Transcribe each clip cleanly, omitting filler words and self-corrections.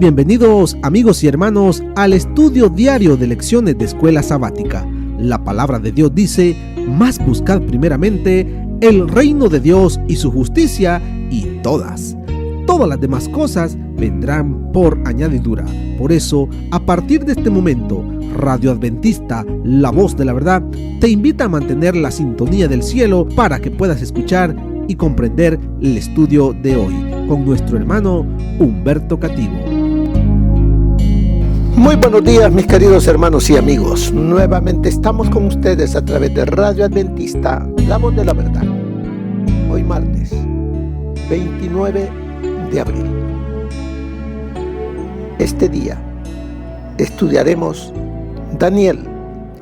Bienvenidos amigos y hermanos al estudio diario de lecciones de Escuela Sabática. La palabra de Dios dice: mas buscad primeramente el reino de Dios y su justicia, y todas las demás cosas vendrán por añadidura. Por eso, a partir de este momento, Radio Adventista, la voz de la verdad, te invita a mantener la sintonía del cielo para que puedas escuchar y comprender el estudio de hoy con nuestro hermano Humberto Cativo. Muy buenos días, mis queridos hermanos y amigos. Nuevamente estamos con ustedes a través de Radio Adventista, la voz de la verdad. Hoy martes 29 de abril. Este día estudiaremos Daniel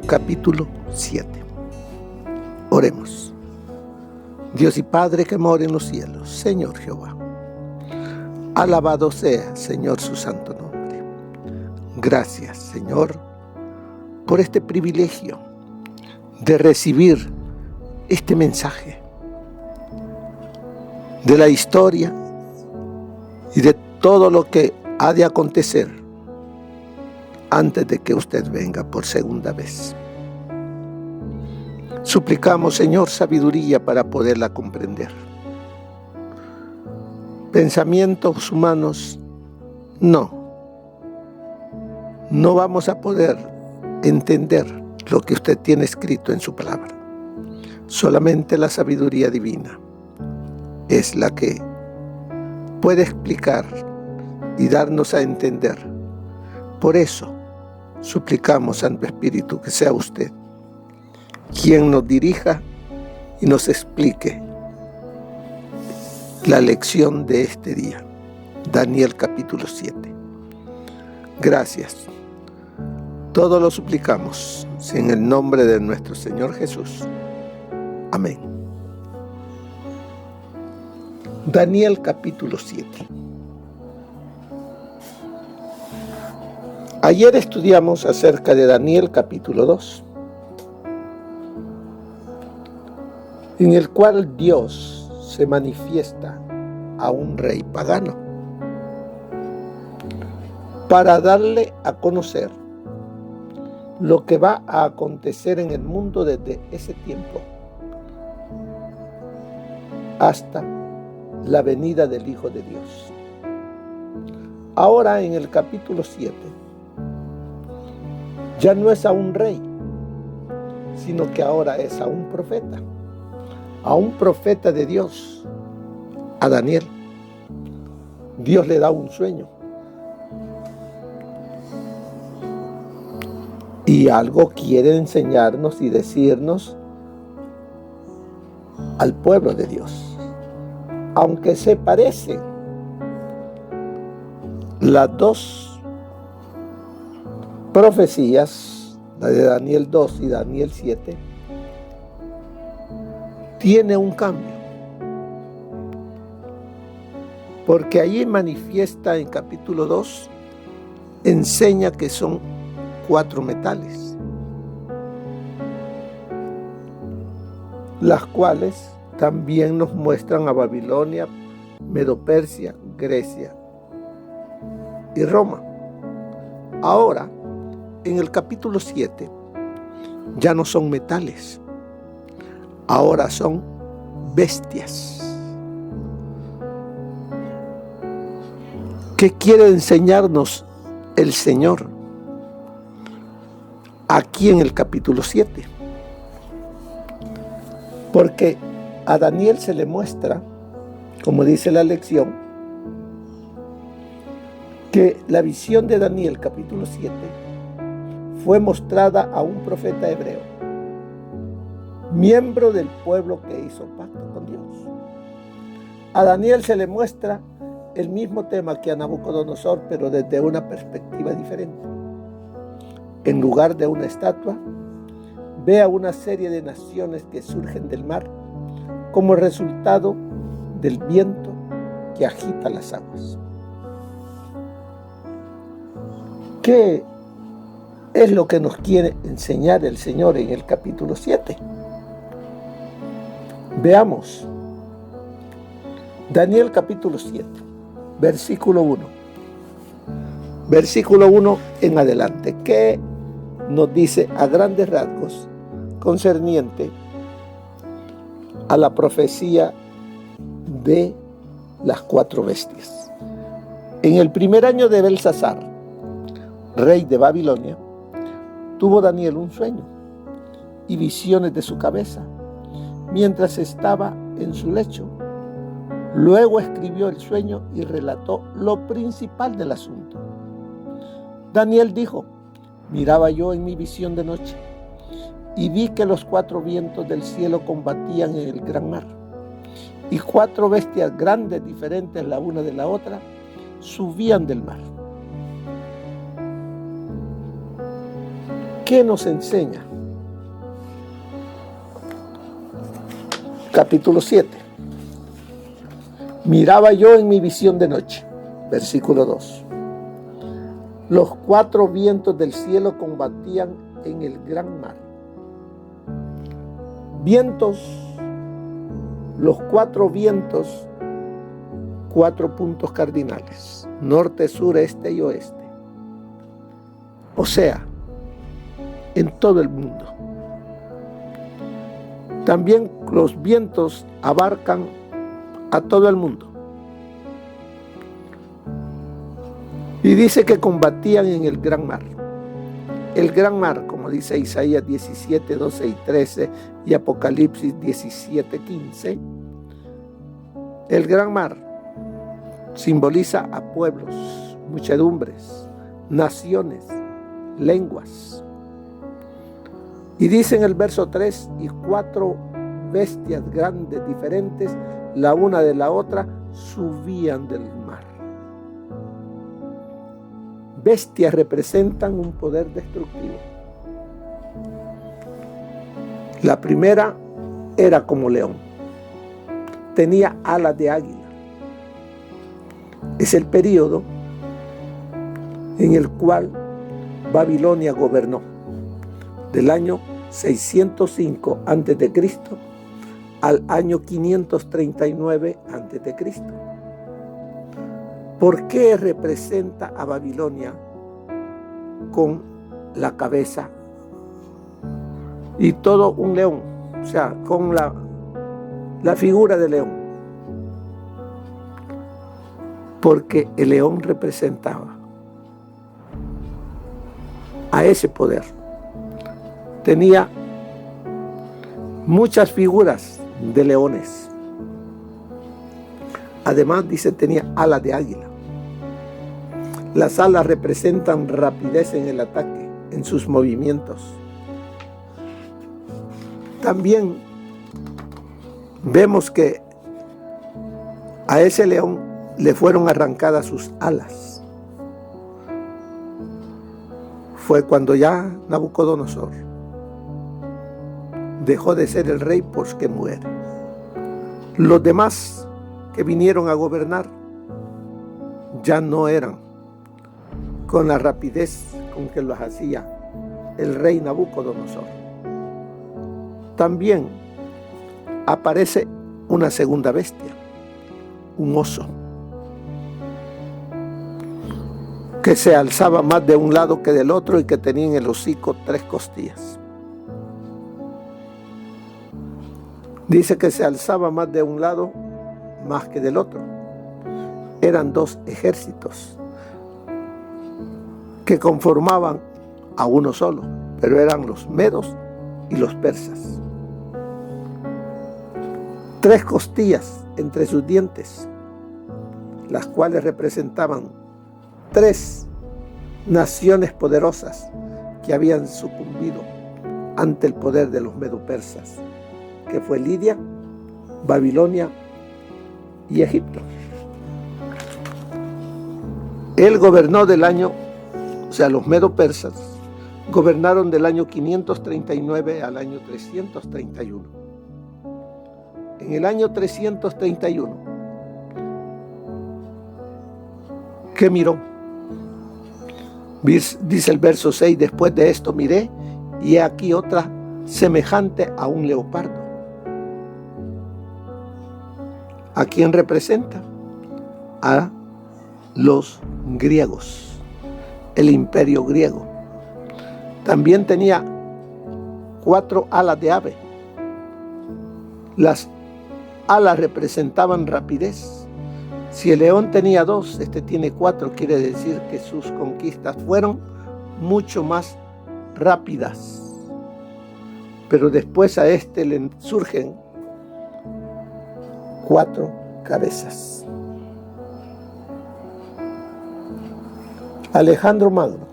capítulo 7. Oremos. Dios y Padre que mora en los cielos, Señor Jehová, alabado sea, Señor, su santo nombre. Gracias, Señor, por este privilegio de recibir este mensaje de la historia y de todo lo que ha de acontecer antes de que usted venga por segunda vez. Suplicamos, Señor, sabiduría para poderla comprender. Pensamientos humanos, no vamos a poder entender lo que usted tiene escrito en su palabra. Solamente la sabiduría divina es la que puede explicar y darnos a entender. Por eso suplicamos, Santo Espíritu, que sea usted quien nos dirija y nos explique la lección de este día, Daniel capítulo 7. Gracias. Todo lo suplicamos en el nombre de nuestro Señor Jesús. Amén. Daniel capítulo 7. Ayer estudiamos acerca de Daniel capítulo 2, en el cual Dios se manifiesta a un rey pagano para darle a conocer lo que va a acontecer en el mundo desde ese tiempo hasta la venida del Hijo de Dios. Ahora en el capítulo 7 ya no es a un rey, sino que ahora es a un profeta de Dios, a Daniel. Dios le da un sueño y algo quiere enseñarnos y decirnos al pueblo de Dios. Aunque se parecen las dos profecías, la de Daniel 2 y Daniel 7, tiene un cambio, porque allí manifiesta en capítulo 2, enseña que son 4 metales, las cuales también nos muestran a Babilonia, Medo-Persia, Grecia y Roma. Ahora, en el capítulo 7, ya no son metales, ahora son bestias. ¿Qué quiere enseñarnos el Señor aquí en el capítulo 7? Porque a Daniel se le muestra, como dice la lección, que la visión de Daniel capítulo 7 fue mostrada a un profeta hebreo, miembro del pueblo que hizo pacto con Dios. A Daniel se le muestra el mismo tema que a Nabucodonosor, pero desde una perspectiva diferente. En lugar de una estatua, ve a una serie de naciones que surgen del mar como resultado del viento que agita las aguas. ¿Qué es lo que nos quiere enseñar el Señor en el capítulo 7? Veamos. Daniel capítulo 7, versículo 1. versículo 1 en adelante, que nos dice a grandes rasgos concerniente a la profecía de las 4 bestias. En el primer año de Belsasar, rey de Babilonia, tuvo Daniel un sueño y visiones de su cabeza mientras estaba en su lecho. Luego escribió el sueño y relató lo principal del asunto. Daniel dijo: miraba yo en mi visión de noche y vi que los 4 vientos del cielo combatían en el gran mar, y 4 bestias grandes, diferentes la una de la otra, subían del mar. ¿Qué nos enseña? Capítulo 7. Miraba yo en mi visión de noche. Versículo 2. Los 4 vientos del cielo combatían en el gran mar. Vientos, los 4 vientos, 4 puntos cardinales: norte, sur, este y oeste. O sea, en todo el mundo. También los vientos abarcan a todo el mundo. Y dice que combatían en el gran mar. El gran mar, como dice Isaías 17, 12 y 13 y Apocalipsis 17, 15. El gran mar simboliza a pueblos, muchedumbres, naciones, lenguas. Y dice en el verso 3: y 4 bestias grandes, diferentes la una de la otra, subían del mar. Bestias representan un poder destructivo. La primera era como león. Tenía alas de águila. Es el periodo en el cual Babilonia gobernó, del año 605 a.C. al año 539 a.C. ¿Por qué representa a Babilonia con la cabeza y todo un león? O sea, con la figura de león. Porque el león representaba a ese poder. Tenía muchas figuras de leones. Además, dice, tenía alas de águila. Las alas representan rapidez en el ataque, en sus movimientos. También vemos que a ese león le fueron arrancadas sus alas. Fue cuando ya Nabucodonosor dejó de ser el rey porque muere. Los demás que vinieron a gobernar ya no eran con la rapidez con que los hacía el rey Nabucodonosor. También aparece una segunda bestia, un oso, que se alzaba más de un lado que del otro y que tenía en el hocico 3 costillas. Dice que se alzaba más de un lado más que del otro. Eran 2 ejércitos que conformaban a uno solo, pero eran los medos y los persas. 3 costillas entre sus dientes, las cuales representaban 3 naciones poderosas que habían sucumbido ante el poder de los medo-persas, que fue Lidia, Babilonia y Egipto. Él gobernó del año, o sea, los medo-persas gobernaron del año 539 al año 331. En el año 331, ¿qué miró? Dice el verso 6, después de esto miré, y he aquí otra semejante a un leopardo. ¿A quién representa? A los griegos. el imperio griego. También tenía 4 alas de ave. Las alas representaban rapidez. Si el león tenía 2, este tiene 4, quiere decir que sus conquistas fueron mucho más rápidas. Pero después a este le surgen 4 cabezas. Alejandro Magno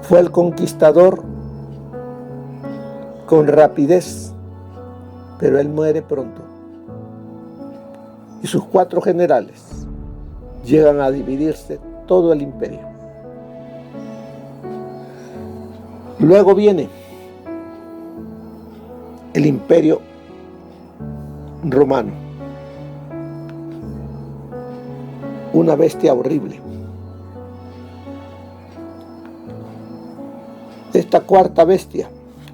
fue el conquistador con rapidez, pero él muere pronto. Y sus 4 generales llegan a dividirse todo el imperio. Luego viene el imperio romano, una bestia horrible. Esta cuarta bestia,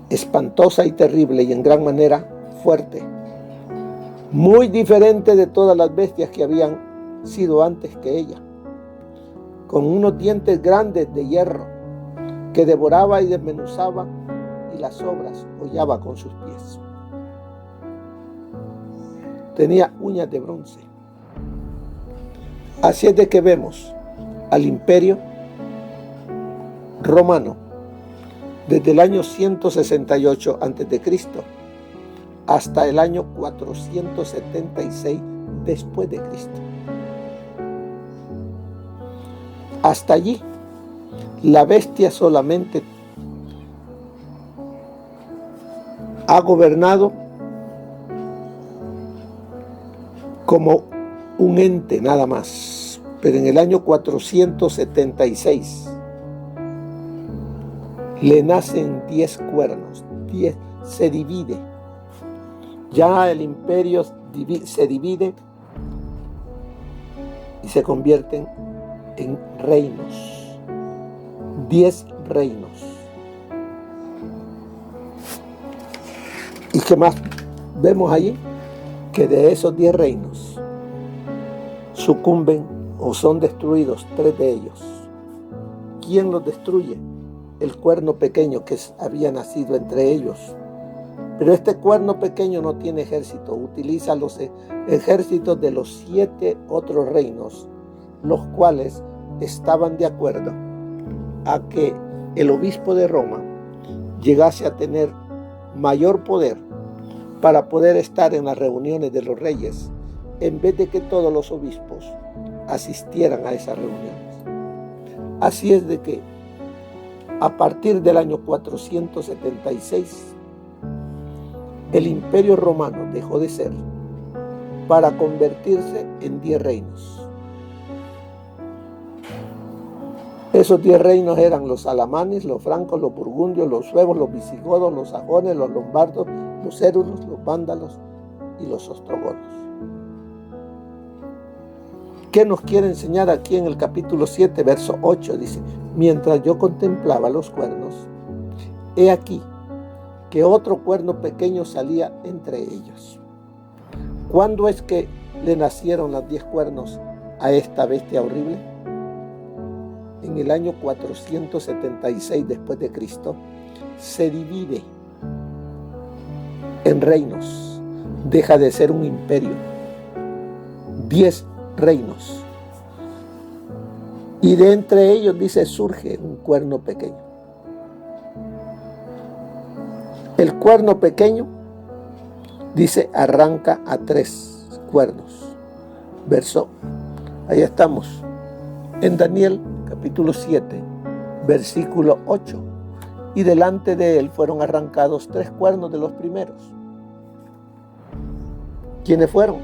espantosa y terrible y en gran manera fuerte, muy diferente de todas las bestias que habían sido antes que ella, con unos dientes grandes de hierro que devoraba y desmenuzaba y las sobras hollaba con sus pies. Tenía uñas de bronce. Así es de que vemos al imperio romano desde el año 168 a.C. hasta el año 476 después de Cristo. Hasta allí, la bestia solamente ha gobernado como un ente nada más. Pero en el año 476 le nacen 10 cuernos, 10, se divide. Ya el imperio se divide y se convierten en reinos. 10 reinos. ¿Y qué más vemos allí? Que de esos 10 reinos sucumben o son destruidos 3 de ellos. ¿Quién los destruye? El cuerno pequeño que había nacido entre ellos. Pero este cuerno pequeño no tiene ejército, utiliza los ejércitos de los 7 otros reinos, los cuales estaban de acuerdo a que el obispo de Roma llegase a tener mayor poder para poder estar en las reuniones de los reyes, en vez de que todos los obispos asistieran a esas reuniones. Así es de que a partir del año 476, el imperio romano dejó de ser para convertirse en 10 reinos. Esos 10 reinos eran los alamanes, los francos, los burgundios, los suevos, los visigodos, los sajones, los lombardos, los érulos, los vándalos y los ostrogodos. ¿Qué nos quiere enseñar aquí en el capítulo 7, verso 8? Dice: mientras yo contemplaba los cuernos, he aquí que otro cuerno pequeño salía entre ellos. ¿Cuándo es que le nacieron los 10 cuernos a esta bestia horrible? En el año 476 después de Cristo, se divide en reinos, deja de ser un imperio, 10 reinos, y de entre ellos, dice, surge un cuerno pequeño. El cuerno pequeño, dice, arranca a 3 cuernos. Verso, ahí estamos, en Daniel capítulo 7, versículo 8. Y delante de él fueron arrancados 3 cuernos de los primeros. ¿Quiénes fueron?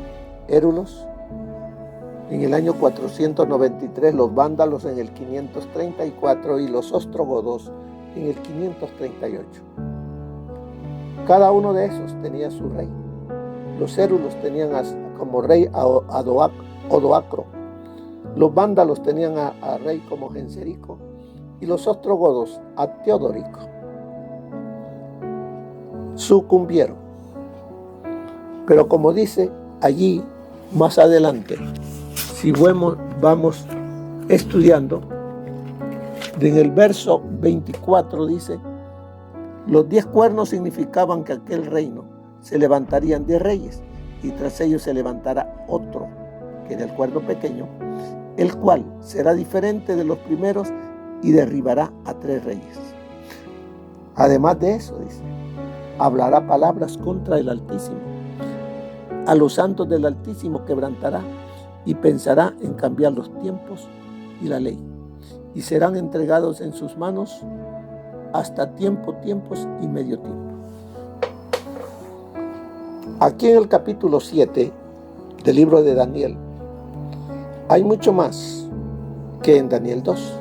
Érulos en el año 493, los vándalos en el 534 y los ostrogodos en el 538. Cada uno de esos tenía su rey. Los érulos tenían como rey a Odoacro. Los vándalos tenían a rey como Genserico y los ostrogodos a Teodorico. Sucumbieron. Pero como dice allí más adelante, si vamos estudiando, en el verso 24 dice: los 10 cuernos significaban que aquel reino se levantarían 10 reyes, y tras ellos se levantará otro, que era el cuerno pequeño, el cual será diferente de los primeros y derribará a 3 reyes. Además de eso, dice, hablará palabras contra el Altísimo. A los santos del Altísimo quebrantará y pensará en cambiar los tiempos y la ley, y serán entregados en sus manos hasta tiempos y medio tiempo. Aquí en el capítulo 7 del libro de Daniel hay mucho más que en Daniel 2,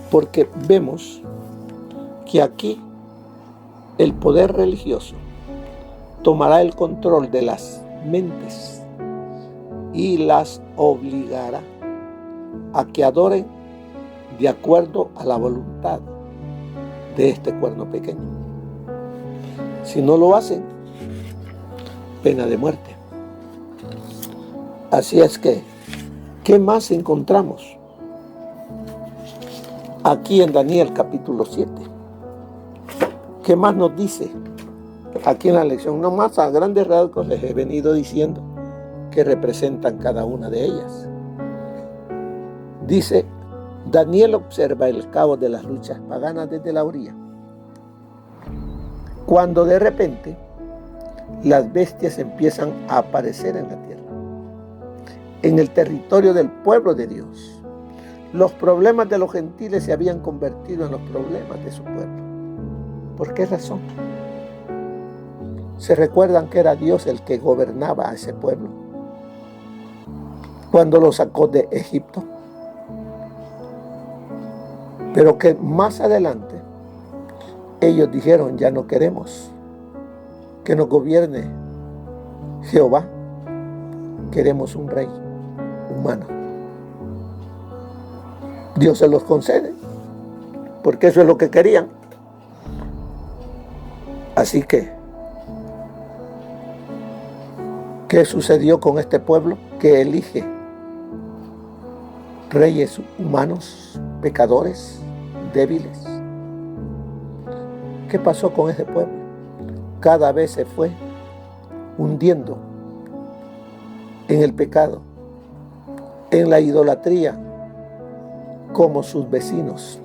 porque vemos que aquí el poder religioso tomará el control de las mentes y las obligará a que adoren de acuerdo a la voluntad de este cuerno pequeño. Si no lo hacen, pena de muerte. Así es que, ¿qué más encontramos aquí en Daniel capítulo 7? ¿Qué más nos dice aquí en la lección? No más, a grandes rasgos les he venido diciendo que representan cada una de ellas. Dice: Daniel observa el caos de las luchas paganas desde la orilla, cuando de repente las bestias empiezan a aparecer en la tierra, en el territorio del pueblo de Dios. Los problemas de los gentiles se habían convertido en los problemas de su pueblo. ¿Por qué razón? ¿Se recuerdan que era Dios el que gobernaba a ese pueblo cuando lo sacó de Egipto? Pero que más adelante ellos dijeron: ya no queremos que nos gobierne Jehová, queremos un rey humano. Dios se los concede, porque eso es lo que querían. Así que, ¿qué sucedió con este pueblo que elige reyes humanos, pecadores, débiles? ¿Qué pasó con ese pueblo? Cada vez se fue hundiendo en el pecado, en la idolatría, como sus vecinos.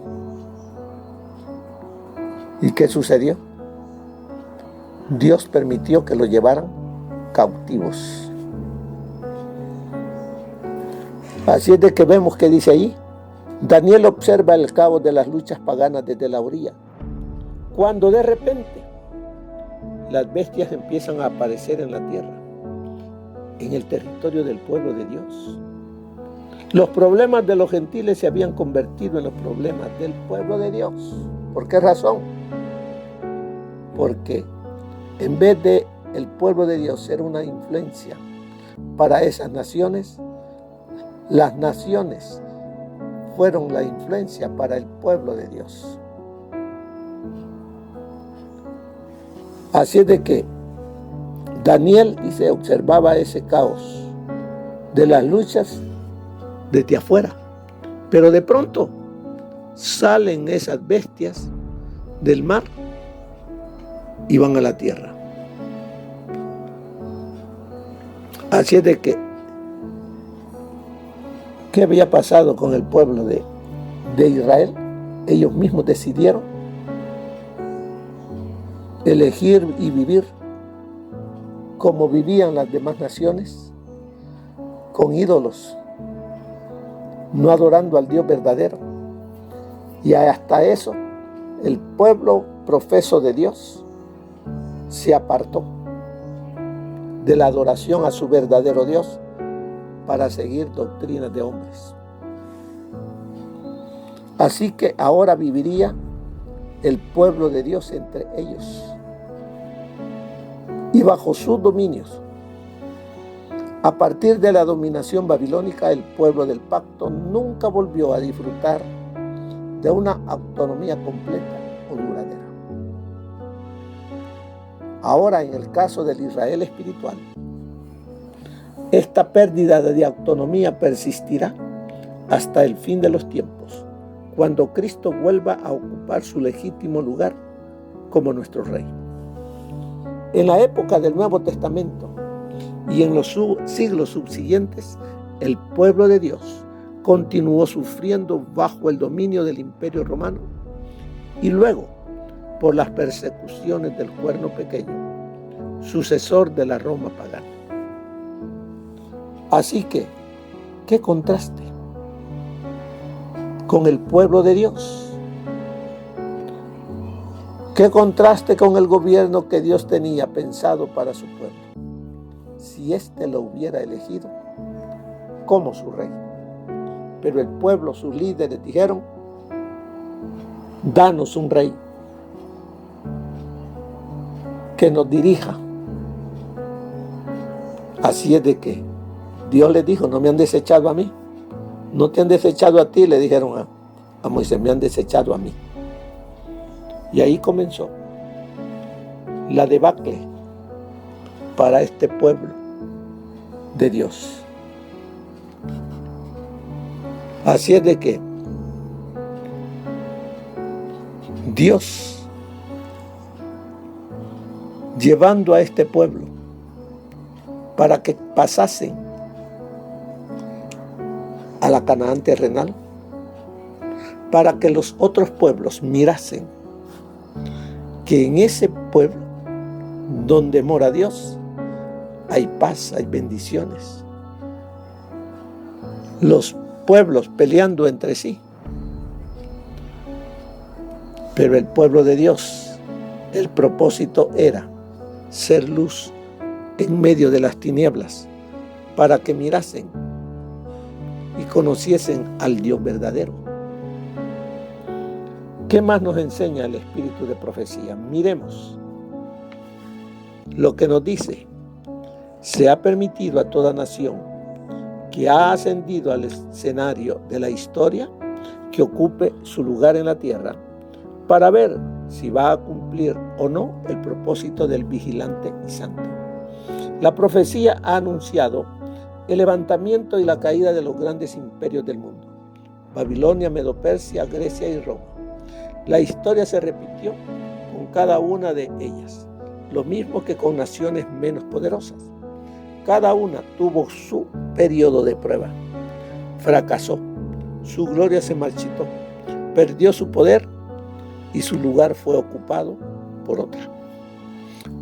¿Y qué sucedió? Dios permitió que lo llevaran cautivos. Así es de que vemos que dice ahí: Daniel observa el caos de las luchas paganas desde la orilla, cuando de repente las bestias empiezan a aparecer en la tierra, en el territorio del pueblo de Dios. Los problemas de los gentiles se habían convertido en los problemas del pueblo de Dios. ¿Por qué razón? Porque en vez de el pueblo de Dios ser una influencia para esas naciones, las naciones fueron la influencia para el pueblo de Dios. Así es de que Daniel, dice, observaba ese caos de las luchas desde afuera, pero de pronto salen esas bestias del mar y van a la tierra. Así es de que, ¿qué había pasado con el pueblo de Israel? Ellos mismos decidieron elegir y vivir como vivían las demás naciones, con ídolos, no adorando al Dios verdadero. Y hasta eso, el pueblo profeso de Dios se apartó de la adoración a su verdadero Dios para seguir doctrinas de hombres. Así que ahora viviría el pueblo de Dios entre ellos y bajo sus dominios. A partir de la dominación babilónica, el pueblo del pacto nunca volvió a disfrutar de una autonomía completa o duradera. Ahora, en el caso del Israel espiritual, Esta pérdida de autonomía persistirá hasta el fin de los tiempos, cuando Cristo vuelva a ocupar su legítimo lugar como nuestro Rey. En la época del Nuevo Testamento y en los siglos subsiguientes, el pueblo de Dios continuó sufriendo bajo el dominio del Imperio Romano y luego por las persecuciones del Cuerno Pequeño, sucesor de la Roma pagana. Así que, ¿qué contraste con el pueblo de Dios? ¿Qué contraste con el gobierno que Dios tenía pensado para su pueblo? Si éste lo hubiera elegido como su rey. Pero el pueblo, sus líderes dijeron: danos un rey que nos dirija. Así es de que Dios les dijo: no me han desechado a mí, no te han desechado a ti, le dijeron a Moisés, me han desechado a mí. Y ahí comenzó la debacle para este pueblo de Dios. Así es de que Dios, llevando a este pueblo para que pasasen a la Canaán terrenal, para que los otros pueblos mirasen que en ese pueblo donde mora Dios hay paz, hay bendiciones. Los pueblos peleando entre sí, pero el pueblo de Dios, el propósito era ser luz en medio de las tinieblas, para que mirasen y conociesen al Dios verdadero. ¿Qué más nos enseña el espíritu de profecía? Miremos lo que nos dice: se ha permitido a toda nación que ha ascendido al escenario de la historia que ocupe su lugar en la tierra para ver si va a cumplir o no el propósito del vigilante y santo. La profecía ha anunciado el levantamiento y la caída de los grandes imperios del mundo: Babilonia, Medo-Persia, Grecia y Roma. La historia se repitió con cada una de ellas, lo mismo que con naciones menos poderosas. Cada una tuvo su periodo de prueba. Fracasó, su gloria se marchitó, perdió su poder y su lugar fue ocupado por otra.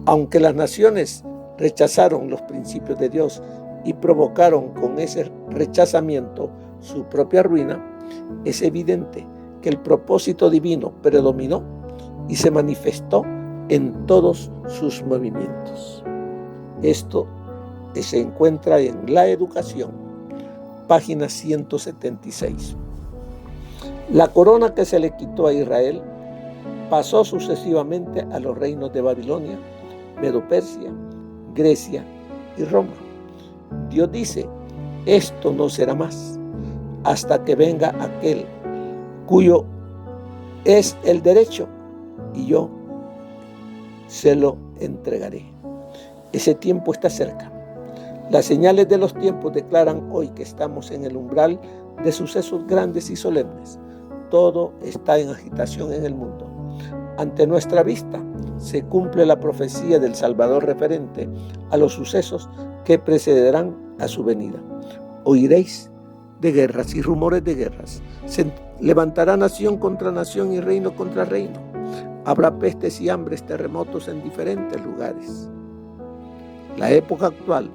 Aunque las naciones rechazaron los principios de Dios y provocaron con ese rechazamiento su propia ruina, es evidente que el propósito divino predominó y se manifestó en todos sus movimientos. Esto se encuentra en La Educación, página 176. La corona que se le quitó a Israel pasó sucesivamente a los reinos de Babilonia, Medo-Persia, Grecia y Roma. Dios dice: esto no será más hasta que venga aquel cuyo es el derecho y yo se lo entregaré. Ese tiempo está cerca. Las señales de los tiempos declaran hoy que estamos en el umbral de sucesos grandes y solemnes. Todo está en agitación en el mundo. Ante nuestra vista se cumple la profecía del Salvador referente a los sucesos que precederán a su venida. Oiréis de guerras y rumores de guerras. Se levantará nación contra nación y reino contra reino. Habrá pestes y hambres, terremotos en diferentes lugares. La época actual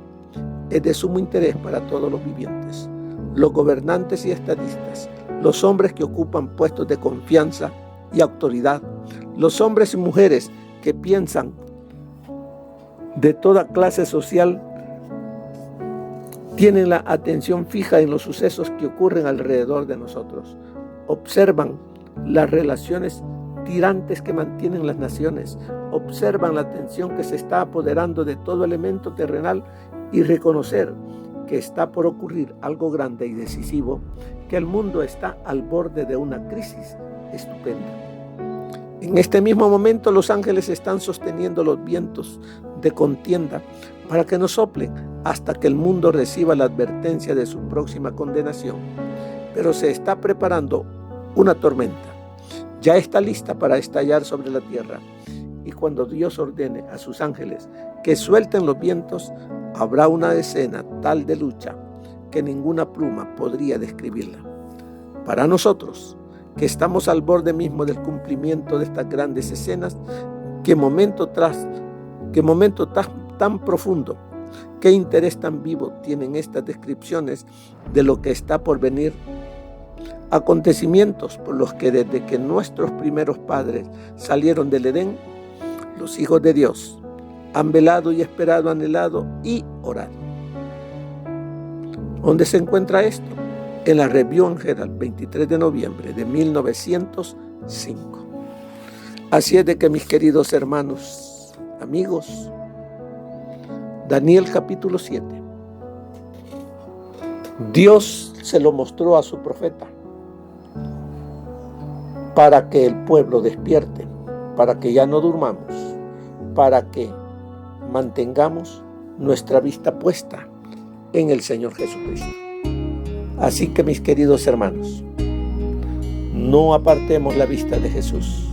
es de sumo interés para todos los vivientes, los gobernantes y estadistas, los hombres que ocupan puestos de confianza y autoridad, los hombres y mujeres que piensan de toda clase social, tienen la atención fija en los sucesos que ocurren alrededor de nosotros. Observan las relaciones tirantes que mantienen las naciones, observan la tensión que se está apoderando de todo elemento terrenal y reconocer que está por ocurrir algo grande y decisivo, que el mundo está al borde de una crisis estupenda. En este mismo momento los ángeles están sosteniendo los vientos de contienda para que no soplen hasta que el mundo reciba la advertencia de su próxima condenación. Pero se está preparando una tormenta. Ya está lista para estallar sobre la tierra. Y cuando Dios ordene a sus ángeles que suelten los vientos, habrá una escena tal de lucha que ninguna pluma podría describirla. Para nosotros, que estamos al borde mismo del cumplimiento de estas grandes escenas, qué momento tan profundo, qué interés tan vivo tienen estas descripciones de lo que está por venir. Acontecimientos por los que desde que nuestros primeros padres salieron del Edén, los hijos de Dios han velado y esperado, anhelado y orado. ¿Dónde se encuentra esto? En la Review and Herald, 23 de noviembre de 1905. Así es de que, mis queridos hermanos, amigos, Daniel capítulo 7. Dios se lo mostró a su profeta para que el pueblo despierte, para que ya no durmamos, para que mantengamos nuestra vista puesta en el Señor Jesucristo. Así que, mis queridos hermanos, no apartemos la vista de Jesús,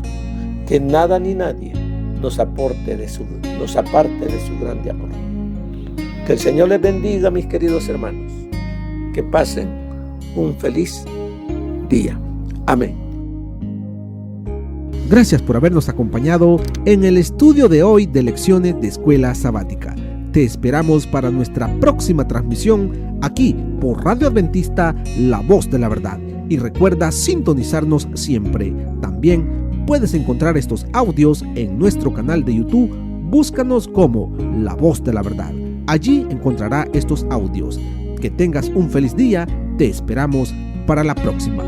que nada ni nadie nos aparte de su grande amor. Que el Señor les bendiga, mis queridos hermanos. Que pasen un feliz día. Amén. Gracias por habernos acompañado en el estudio de hoy de Lecciones de Escuela Sabática. Te esperamos para nuestra próxima transmisión aquí por Radio Adventista, La Voz de la Verdad. Y recuerda sintonizarnos siempre. También puedes encontrar estos audios en nuestro canal de YouTube. Búscanos como La Voz de la Verdad. Allí encontrará estos audios. Que tengas un feliz día. Te esperamos para la próxima.